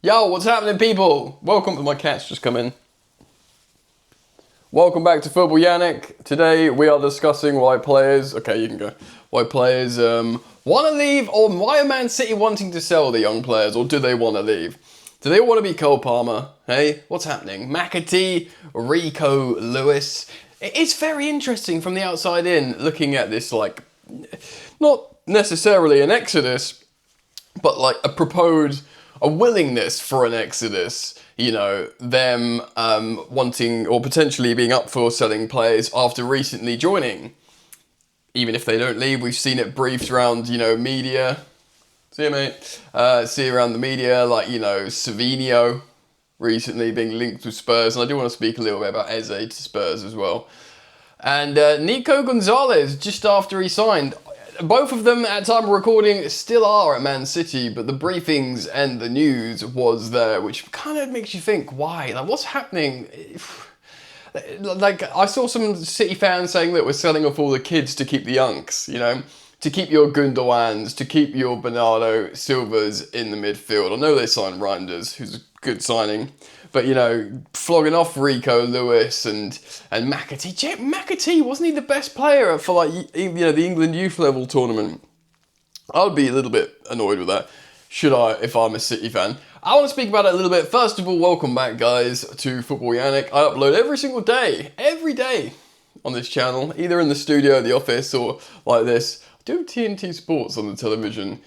Yo, what's happening, people? Welcome to my cat's just come in. Welcome back to Football Yannick. Today we are discussing why players, okay, you can go, why players want to leave, or why are Man City wanting to sell the young players, or do they want to leave? Do they want to be Cole Palmer? Hey, what's happening? McAtee, Rico Lewis. It's very interesting from the outside in, looking at this, like, not necessarily an exodus, but like a willingness for an exodus, you know, them wanting or potentially being up for selling players after recently joining. Even if they don't leave, we've seen it briefed around, you know, media. See you, mate. See around the media, like, you know, Savinho recently being linked with Spurs. And I do want to speak a little bit about Eze to Spurs as well. And Nico Gonzalez, just after he signed. Both of them, at time of recording, still are at Man City, but the briefings and the news was there, which kind of makes you think, why? Like, what's happening? Like, I saw some City fans saying that we're selling off all the kids to keep the younks, you know? To keep your Gundowans, to keep your Bernardo Silvas in the midfield. I know they signed Reinders, who's a good signing. But, you know, flogging off Rico Lewis and McAtee. McAtee, wasn't he the best player for, like, you know, the England youth level tournament? I would be a little bit annoyed with that, if I'm a City fan. I want to speak about it a little bit. First of all, welcome back, guys, to Football Yannick. I upload every day on this channel, either in the studio, the office, or like this. I do TNT Sports on the television.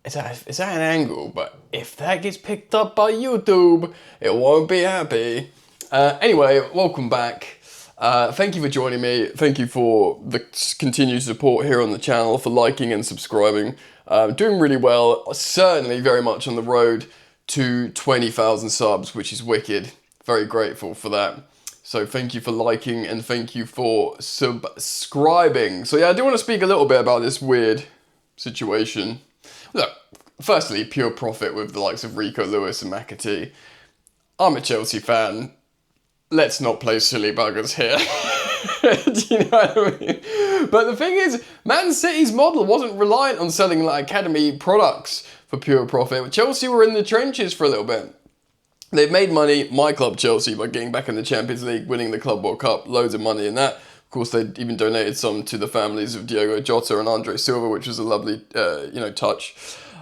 It's at an angle, but if that gets picked up by YouTube, it won't be happy. Anyway, welcome back. Thank you for joining me. Thank you for the continued support here on the channel, for liking and subscribing. Doing really well. Certainly very much on the road to 20,000 subs, which is wicked. Very grateful for that. So thank you for liking and thank you for subscribing. So yeah, I do want to speak a little bit about this weird situation. Look, firstly, pure profit with the likes of Rico Lewis and McAtee. I'm a Chelsea fan. Let's not play silly buggers here. Do you know what I mean? But the thing is, Man City's model wasn't reliant on selling like academy products for pure profit. Chelsea were in the trenches for a little bit. They've made money, my club Chelsea, by getting back in the Champions League, winning the Club World Cup, loads of money in that. Of course, they even donated some to the families of Diogo Jota and Andre Silva, which was a lovely, touch.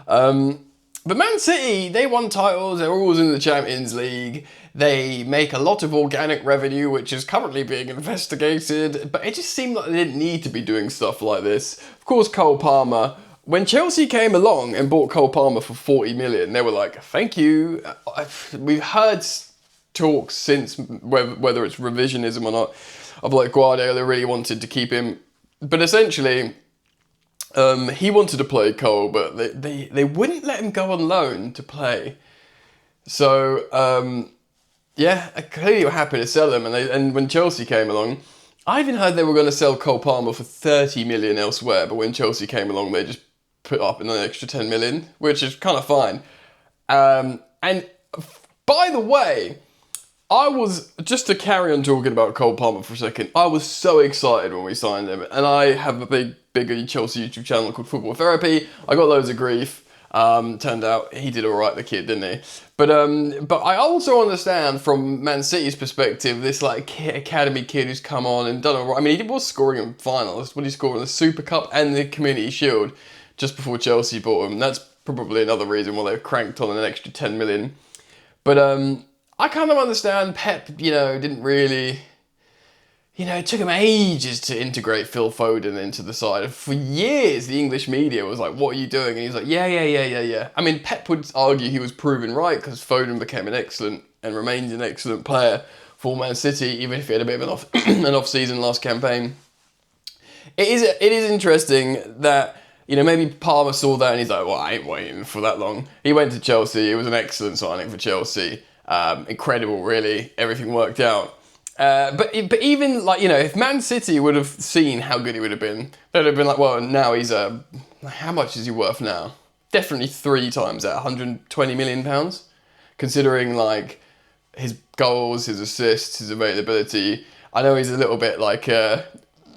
But Man City, they won titles. They're always in the Champions League. They make a lot of organic revenue, which is currently being investigated. But it just seemed like they didn't need to be doing stuff like this. Of course, Cole Palmer. When Chelsea came along and bought Cole Palmer for 40 million, they were like, thank you. We've heard talks since, whether it's revisionism or not, of like Guardiola really wanted to keep him. But essentially, he wanted to play Cole, but they wouldn't let him go on loan to play. So, yeah, clearly were happy to sell him. And when Chelsea came along, I even heard they were going to sell Cole Palmer for 30 million elsewhere. But when Chelsea came along, they just put up an extra 10 million, which is kind of fine. And by the way, I was, just to carry on talking about Cole Palmer for a second, I was so excited when we signed him. And I have a big Chelsea YouTube channel called Football Therapy. I got loads of grief. Turned out he did all right, the kid, didn't he? But I also understand from Man City's perspective, this like academy kid who's come on and done all right. I mean, he was scoring in finals. What did he score in the Super Cup and the Community Shield just before Chelsea bought him? That's probably another reason why they've cranked on an extra 10 million. But I kind of understand Pep, you know, didn't really, you know, it took him ages to integrate Phil Foden into the side. For years, the English media was like, what are you doing? And he's like, yeah. I mean, Pep would argue he was proven right because Foden became an excellent and remained an excellent player for Man City, even if he had a bit of an off-season last campaign. It is interesting that, you know, maybe Palmer saw that and he's like, well, I ain't waiting for that long. He went to Chelsea. It was an excellent signing for Chelsea. Incredible, really. Everything worked out. But even, like, you know, if Man City would have seen how good he would have been, they'd have been like, well, now he's how much is he worth now? Definitely 3 times that, 120 million pounds, considering like his goals, his assists, his availability. I know he's a little bit like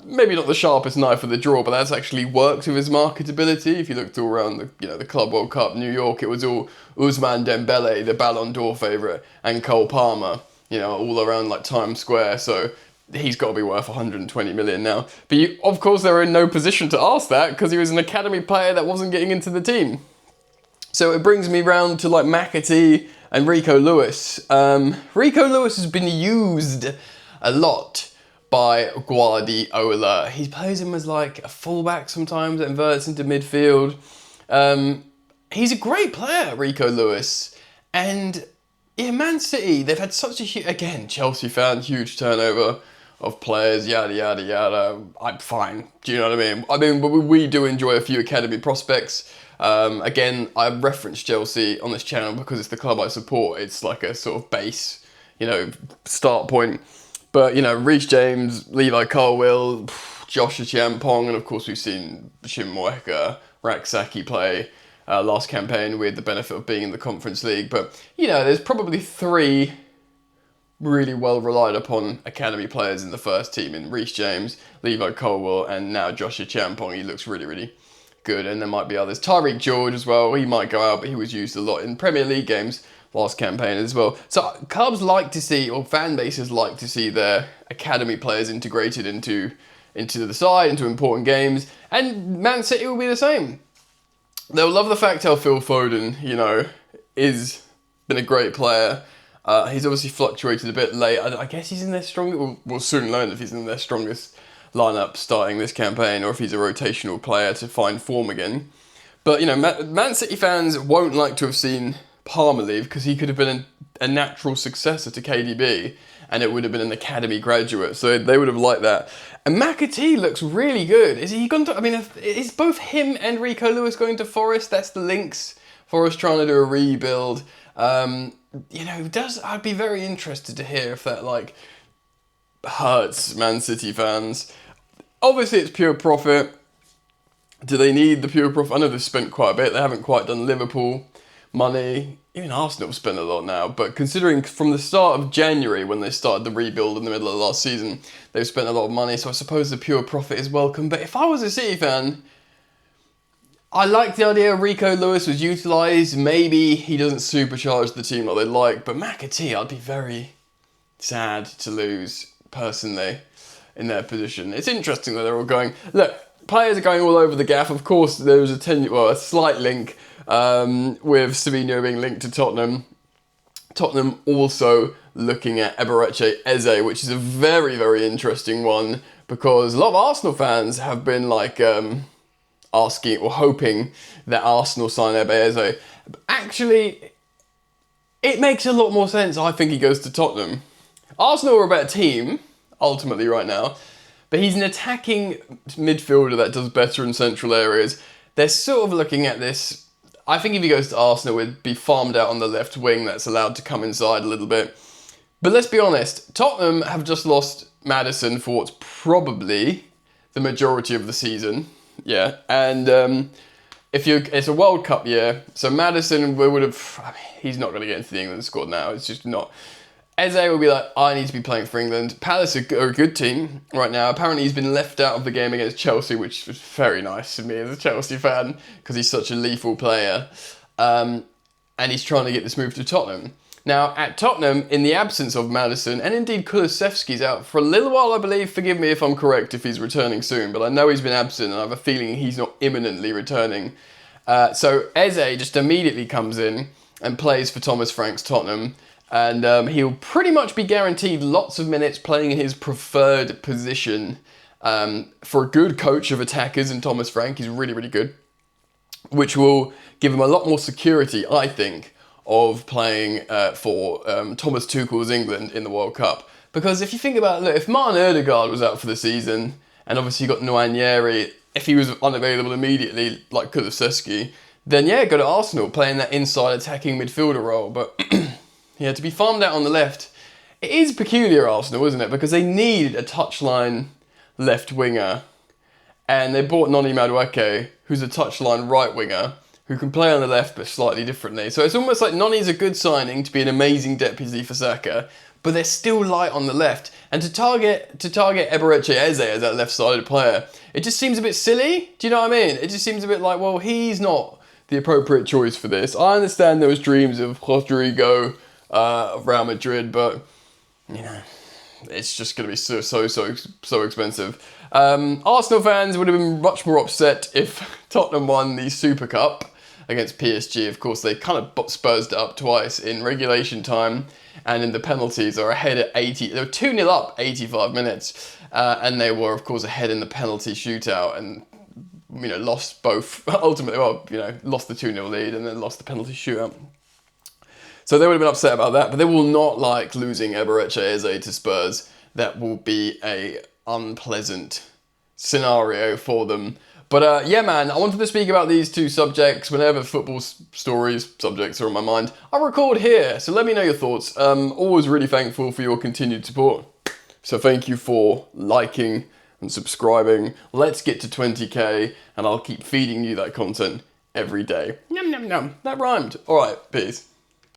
maybe not the sharpest knife of the drawer, but that's actually worked with his marketability. If you looked all around the Club World Cup, New York, it was all Ousmane Dembele, the Ballon d'Or favourite, and Cole Palmer, all around like Times Square. So he's got to be worth 120 million now. But of course, they're in no position to ask that because he was an academy player that wasn't getting into the team. So it brings me round to like McAtee and Rico Lewis. Rico Lewis has been used a lot by Guardiola. He plays him as like a fullback sometimes, that inverts into midfield. He's a great player, Rico Lewis. And yeah, Man City, they've had such a huge, again, Chelsea fan, huge turnover of players, yada, yada, yada. I'm fine. Do you know what I mean? I mean, we do enjoy a few academy prospects. Again, I reference Chelsea on this channel because it's the club I support. It's like a sort of base, start point. But, Reece James, Levi Colwill, Josh Chiampong, and of course we've seen Shimoeka Raksaki play last campaign with the benefit of being in the Conference League. But, there's probably 3 really well relied upon academy players in the first team in Reece James, Levi Colwill, and now Josh Chiampong. He looks really, really good. And there might be others. Tyreek George as well. He might go out, but he was used a lot in Premier League games last campaign as well. So clubs like to see, or fan bases like to see their academy players integrated into the side, into important games. And Man City will be the same. They'll love the fact how Phil Foden, is been a great player. He's obviously fluctuated a bit late. I guess he's in their strongest. We'll soon learn if he's in their strongest lineup starting this campaign, or if he's a rotational player to find form again. But Man City fans won't like to have seen Palmer leave because he could have been a natural successor to KDB, and it would have been an academy graduate, so they would have liked that. And McAtee looks really good. Is he going to? I mean, is both him and Rico Lewis going to Forest? That's the links. Forest trying to do a rebuild. I'd be very interested to hear if that hurts Man City fans. Obviously, it's pure profit. Do they need the pure profit? I know they've spent quite a bit. They haven't quite done Liverpool money. Even Arsenal have spent a lot now. But considering from the start of January, when they started the rebuild in the middle of last season, they've spent a lot of money. So I suppose the pure profit is welcome. But if I was a City fan, I like the idea Rico Lewis was utilised. Maybe he doesn't supercharge the team like they like. But McAtee, I'd be very sad to lose, personally, in their position. It's interesting that they're all going. Look, players are going all over the gaff. Of course, there was a slight link with Savinho being linked to Tottenham. Tottenham also looking at Eberechi Eze, which is a very, very interesting one because a lot of Arsenal fans have been asking or hoping that Arsenal sign Ebe Eze. Actually, it makes a lot more sense. I think he goes to Tottenham. Arsenal are a better team, ultimately, right now. But he's an attacking midfielder that does better in central areas. They're sort of looking at this. I think if he goes to Arsenal, he'd be farmed out on the left wing that's allowed to come inside a little bit. But let's be honest, Tottenham have just lost Maddison for what's probably the majority of the season. Yeah, and it's a World Cup year, so Maddison he's not going to get into the England squad now. It's just not. Eze will be like, I need to be playing for England. Palace are a good team right now. Apparently he's been left out of the game against Chelsea, which was very nice to me as a Chelsea fan, because he's such a lethal player. And he's trying to get this move to Tottenham. Now, at Tottenham, in the absence of Maddison, and indeed Kulusevski's out for a little while, I believe. Forgive me if I'm correct if he's returning soon, but I know he's been absent, and I have a feeling he's not imminently returning. So Eze just immediately comes in and plays for Thomas Frank's Tottenham. And he'll pretty much be guaranteed lots of minutes playing his preferred position for a good coach of attackers in Thomas Frank. He's really, really good, which will give him a lot more security, I think, of playing for Thomas Tuchel's England in the World Cup. Because if you think about it, look, if Martin Ødegaard was out for the season, and obviously you got Nwaneri, if he was unavailable immediately, like Kulusevski, then yeah, go to Arsenal, playing that inside attacking midfielder role. But yeah, to be farmed out on the left, it is peculiar, Arsenal, isn't it? Because they need a touchline left winger. And they bought Noni Madueke, who's a touchline right winger, who can play on the left but slightly differently. So it's almost like Noni's a good signing to be an amazing deputy for Saka, but they're still light on the left. And to target Eberechi Eze as that left-sided player, it just seems a bit silly. Do you know what I mean? It just seems a bit like, well, he's not the appropriate choice for this. I understand there was dreams of Rodrigo of Real Madrid, but you know, it's just going to be so expensive. Arsenal fans would have been much more upset if Tottenham won the Super Cup against PSG. Of course, they kind of Spursed it up twice in regulation time and in the penalties. They were ahead at 80. They were 2-0 up 85 minutes, and they were, of course, ahead in the penalty shootout and, you know, lost both. Ultimately, well, you know, lost the 2-0 lead and then lost the penalty shootout. So they would have been upset about that, but they will not like losing Eberechi Eze to Spurs. That will be a unpleasant scenario for them. But yeah, man, I wanted to speak about these two subjects. Whenever football subjects are on my mind, I record here. So let me know your thoughts. Always really thankful for your continued support. So thank you for liking and subscribing. Let's get to 20k and I'll keep feeding you that content every day. Yum, yum, yum. That rhymed. All right, peace.